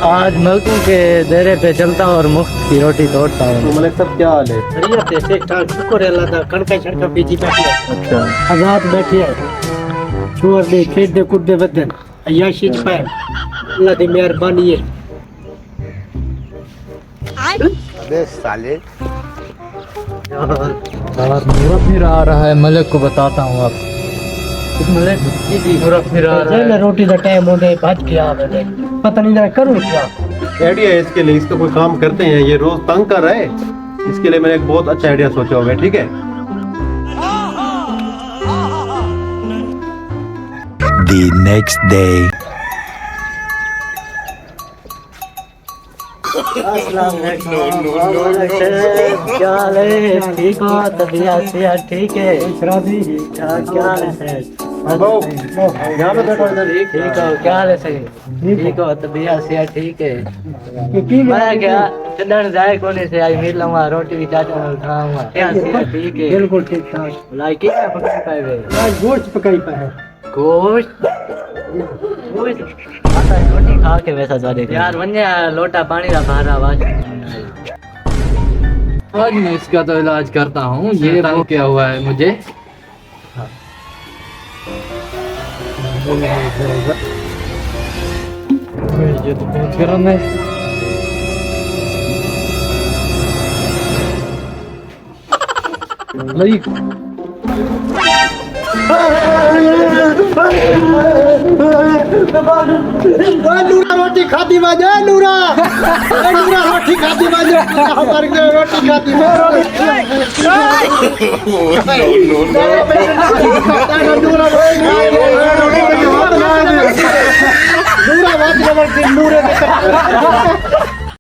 आज मलकों के डेरे पे चलता हूँ और मुफ्त की रोटी तोड़ता हूँ। तो मलिक साहब क्या हाल है? बढ़िया थे ठीक ठाक शुक्र है अल्लाह का कणका छणका बीजी बैठी है अच्छा आजाद बैठी है छोर दे खेत दे कुत्ते बदन अयाशी च पाए अल्लाह दी मेहरबानी है। अबे साले और मुरा फिर आ रहा है, मलिक को बताता हूँ अब। मलिक जी मुरा फिर आ रहा जेल है। रोटी का टाइम हो गया भाज के आ गए पता नहीं ना करूँ क्या। आइडिया है इसके लिए, इसका कोई काम करते हैं, ये रोज तंग कर रहा है, इसके लिए मैंने एक बहुत अच्छा आइडिया सोचा हुआ है। ठीक है, The next day. क्या हाल है? ठीक हो? तबीयत सेहत ठीक है? क्या हाल है? यहाँ पे बैठो इधर। ठीक हो? क्या हाल है सही? ठीक हो? तबीयत सेहत ठीक है? मैं क्या चढ़न जाए कोने से आज मिल लूंगा, रोटी भी चाचा खाऊंगा। क्या सेहत ठीक है? बिल्कुल ठीक ठाक। लाई क्या पकाई पाए वे? आज गोश्त पकाई पाए गोश्त आता है, रोटी खा के वैसा जाने यार वन्या लोटा पानी का भारा आवाज। आज मैं इसका तो इलाज करता हूँ। ये तंग क्या हुआ है मुझे। ये तो बहुत गर्म है। नूरा रोटी खाती बाजा नूरा नूरा रोटी खाती बाजा हमारे घर रोटी खाती नूरा नूरा बात नूरे